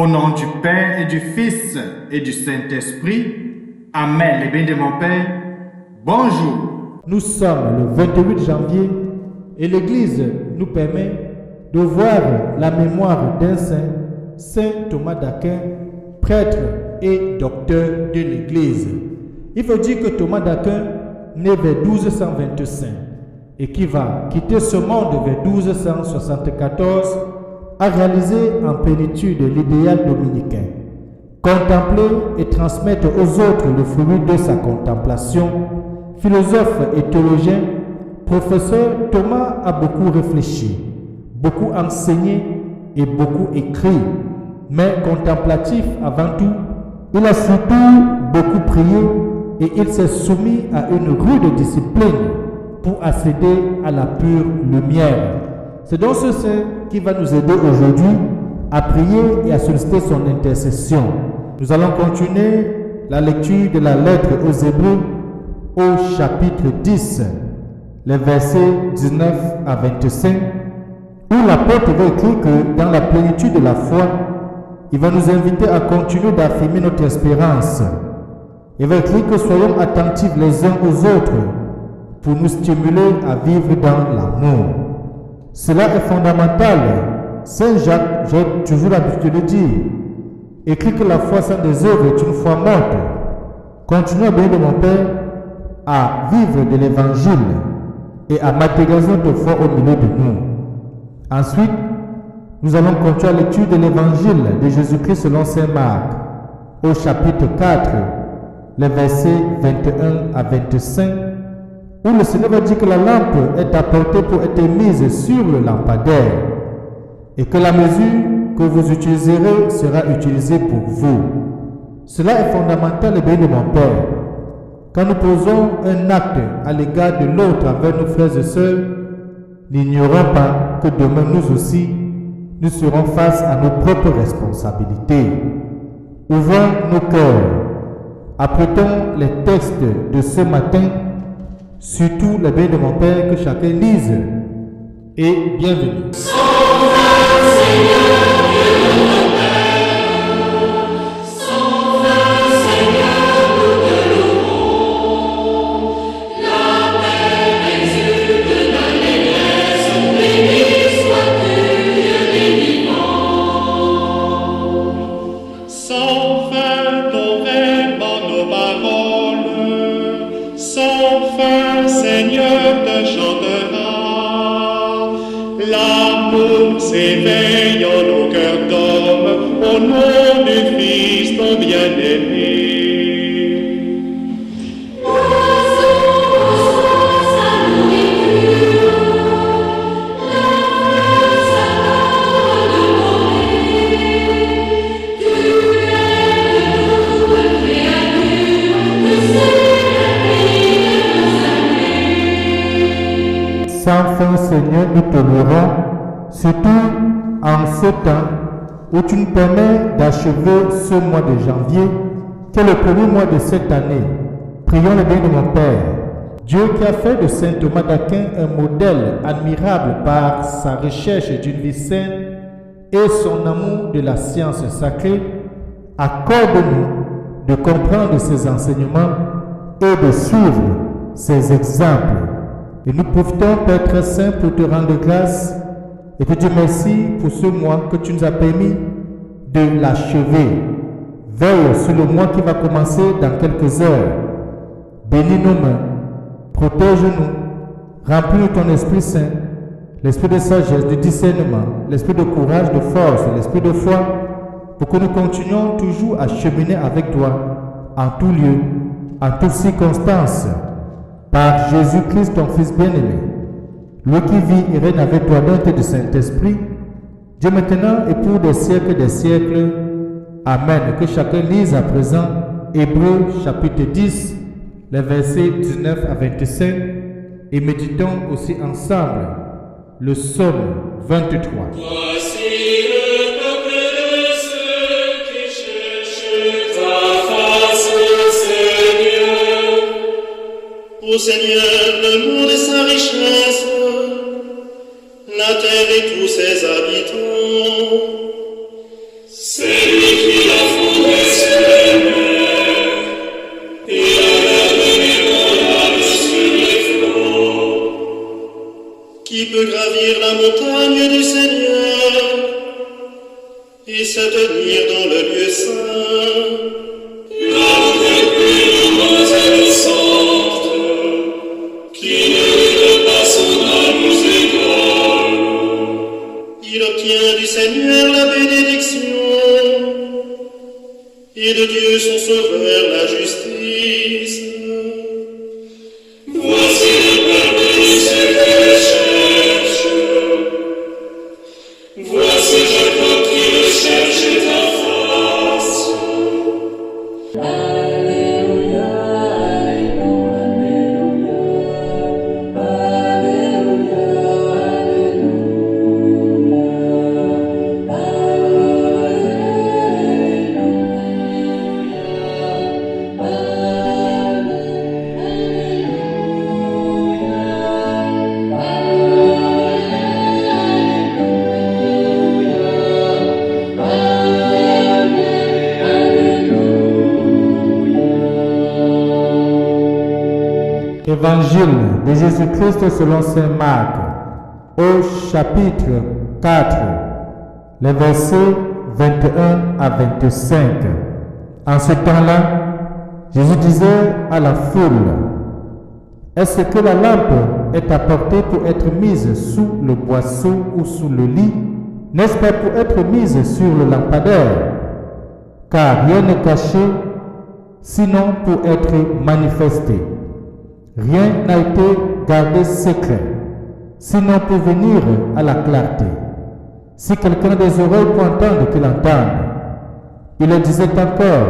Au nom du Père et du Fils et du Saint-Esprit, Amen. Les bénis de mon Père, bonjour. Nous sommes le 28 janvier et l'Église nous permet de voir la mémoire d'un saint, Saint Thomas d'Aquin, prêtre et docteur de l'Église. Il faut dire que Thomas d'Aquin naît vers 1225 et qui va quitter ce monde vers 1274 a réalisé en plénitude l'idéal dominicain. Contempler et transmettre aux autres le fruit de sa contemplation, philosophe et théologien, professeur Thomas a beaucoup réfléchi, beaucoup enseigné et beaucoup écrit, mais contemplatif avant tout, il a surtout beaucoup prié et il s'est soumis à une rude discipline pour accéder à la pure lumière. C'est donc ce saint qui va nous aider aujourd'hui à prier et à solliciter son intercession. Nous allons continuer la lecture de la lettre aux Hébreux au chapitre 10, les versets 19 à 25, où l'apôtre va écrire que dans la plénitude de la foi, il va nous inviter à continuer d'affirmer notre espérance. Il va écrire que soyons attentifs les uns aux autres pour nous stimuler à vivre dans l'amour. Cela est fondamental. Saint Jacques, j'ai toujours l'habitude de le dire, écrit que la foi sans des œuvres est une foi morte. Continuons à bénir de mon Père à vivre de l'Évangile et à matérialiser notre foi au milieu de nous. Ensuite, nous allons continuer la lecture de l'Évangile de Jésus-Christ selon Saint Marc au chapitre 4, les versets 21 à 25, où le Seigneur va dire que la lampe est apportée pour être mise sur le lampadaire et que la mesure que vous utiliserez sera utilisée pour vous. Cela est fondamental et béni de mon Père. Quand nous posons un acte à l'égard de l'autre envers nos frères et sœurs, n'ignorons pas que demain nous aussi, nous serons face à nos propres responsabilités. Ouvrons nos cœurs. Apprêtons les textes de ce matin, surtout les bénis de mon Père, que chacun lise. Et bienvenue. S'éveille en nos cœurs d'hommes, au nom du Fils ton bien-aimé. Sans fin, Seigneur, nous te louerons, surtout en ce temps où tu nous permets d'achever ce mois de janvier, qui est le premier mois de cette année. Prions le bien de mon Père. Dieu qui a fait de Saint Thomas d'Aquin un modèle admirable par sa recherche d'une vie saine et son amour de la science sacrée, accorde-nous de comprendre ses enseignements et de suivre ses exemples. Et nous profitons, Père très saint, pour te rendre grâce et te dire merci pour ce mois que tu nous as permis de l'achever. Veille sur le mois qui va commencer dans quelques heures. Bénis nos mains, protège-nous, remplis ton Esprit Saint, l'esprit de sagesse, de discernement, l'esprit de courage, de force, l'esprit de foi, pour que nous continuions toujours à cheminer avec toi en tout lieu, en toutes circonstances, par Jésus-Christ, ton Fils bien-aimé. Lui qui vit et règne avec toi dans le Saint-Esprit, Dieu maintenant et pour des siècles des siècles. Amen. Que chacun lise à présent Hébreux chapitre 10, les versets 19 à 25, et méditons aussi ensemble le psaume 23. Voici le peuple de ceux qui cherchent ta face, Seigneur. Ô Seigneur, le monde et sa richesse, la terre et tous ses habitants. Seigneur, Qui peut gravir la montagne du Seigneur et se tenir dans le lieu saint? L'ordre plus et sorte, qui ne pas son âme aux étoiles. Il obtient du Seigneur la bénédiction et de Dieu son sauveur la justice. Voici le peuple de ceux qui le cherchent. Voici Jacob qui le cherche ta face. Alléluia, Alléluia, Alléluia, Évangile de Jésus-Christ selon saint Marc, au chapitre 4, les versets 21 à 25. En ce temps-là, Jésus disait à la foule: est-ce que la lampe est apportée pour être mise sous le boisseau ou sous le lit? N'est-ce pas pour être mise sur le lampadaire? Car rien n'est caché, sinon pour être manifesté. Rien n'a été gardé secret, sinon pour venir à la clarté. Si quelqu'un a des oreilles pour entendre, qu'il entende. Il leur disait encore: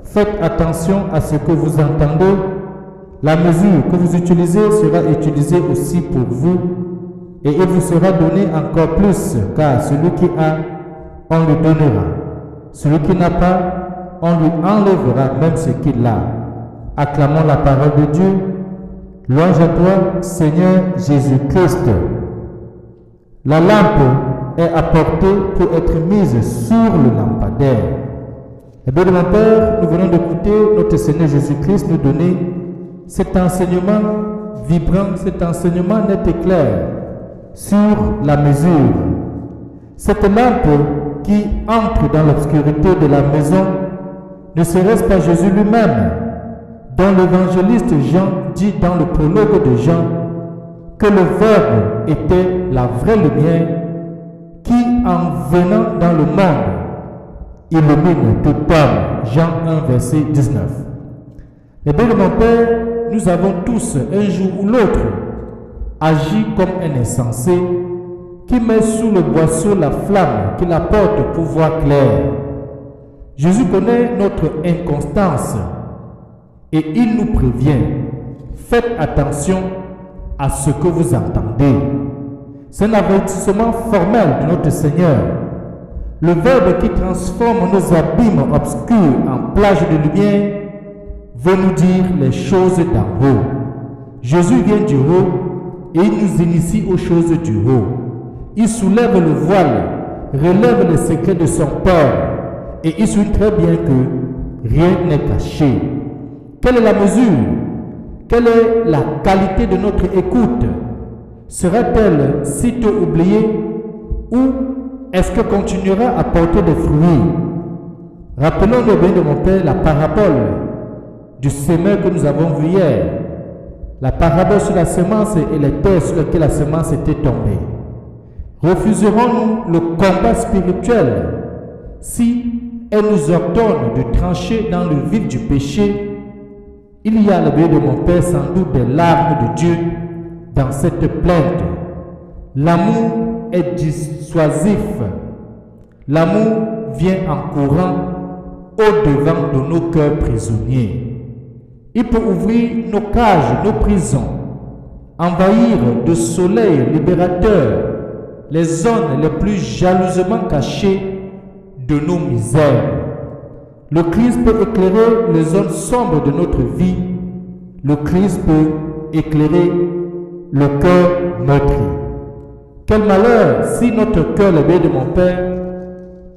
faites attention à ce que vous entendez. La mesure que vous utilisez sera utilisée aussi pour vous, et il vous sera donné encore plus, car celui qui a, on lui donnera. Celui qui n'a pas, on lui enlèvera même ce qu'il a. Acclamons la parole de Dieu. Louange à toi, Seigneur Jésus-Christ. La lampe est apportée pour être mise sur le lampadaire. Eh bien, mon Père, nous venons d'écouter notre Seigneur Jésus-Christ nous donner cet enseignement vibrant, cet enseignement net et clair sur la mesure. Cette lampe qui entre dans l'obscurité de la maison, ne serait-ce pas Jésus lui-même, dont l'évangéliste Jean dit dans le prologue de Jean que le Verbe était la vraie lumière qui, en venant dans le monde, illumine tout homme. Jean 1, verset 19. Eh bien, mon Père, nous avons tous, un jour ou l'autre, agi comme un insensé qui met sous le boisseau la flamme qui l'apporte pour voir clair. Jésus connaît notre inconstance et il nous prévient: faites attention à ce que vous entendez. C'est un avertissement formel de notre Seigneur. Le Verbe qui transforme nos abîmes obscurs en plages de lumière veut nous dire les choses d'en haut. Jésus vient du haut et il nous initie aux choses du haut. Il soulève le voile, relève les secrets de son Père et il suit très bien que rien n'est caché. Quelle est la mesure? Quelle est la qualité de notre écoute? Sera-t-elle sitôt oubliée ou est-ce qu'elle continuera à porter des fruits? Rappelons-nous bien de mon Père la parabole du semeur que nous avons vu hier. La parabole sur la semence et les terres sur lesquelles la semence était tombée. Refuserons-nous le combat spirituel si elle nous ordonne de trancher dans le vif du péché? Il y a, le bien de mon Père, sans doute des larmes de Dieu dans cette plainte. L'amour est dissuasif. L'amour vient en courant au-devant de nos cœurs prisonniers. Il peut ouvrir nos cages, nos prisons, envahir de soleil libérateur les zones les plus jalousement cachées de nos misères. Le Christ peut éclairer les zones sombres de notre vie. Le Christ peut éclairer le cœur meurtri. Quel malheur si notre cœur, le bien de mon Père,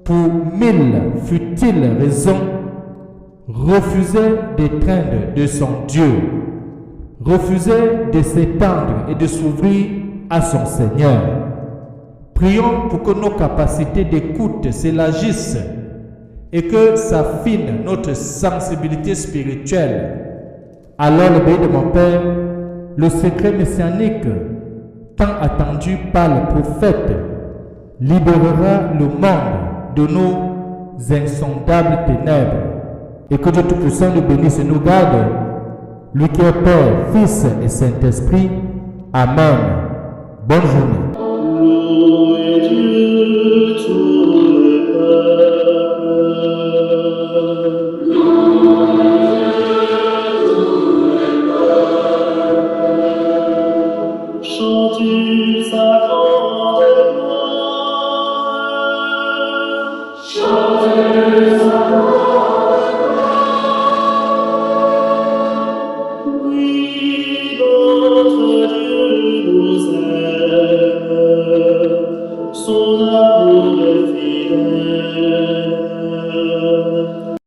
pour 1000 futiles raisons, refusait d'étreindre de son Dieu, refusait de s'étendre et de s'ouvrir à son Seigneur. Prions pour que nos capacités d'écoute s'élargissent et que s'affine notre sensibilité spirituelle. Alors le béni de mon Père, le secret messianique, tant attendu par le prophète, libérera le monde de nos insondables ténèbres. Et que Dieu Tout-Puissant nous bénisse et nous garde, lui qui est Père, Fils et Saint-Esprit. Amen. Bonne journée.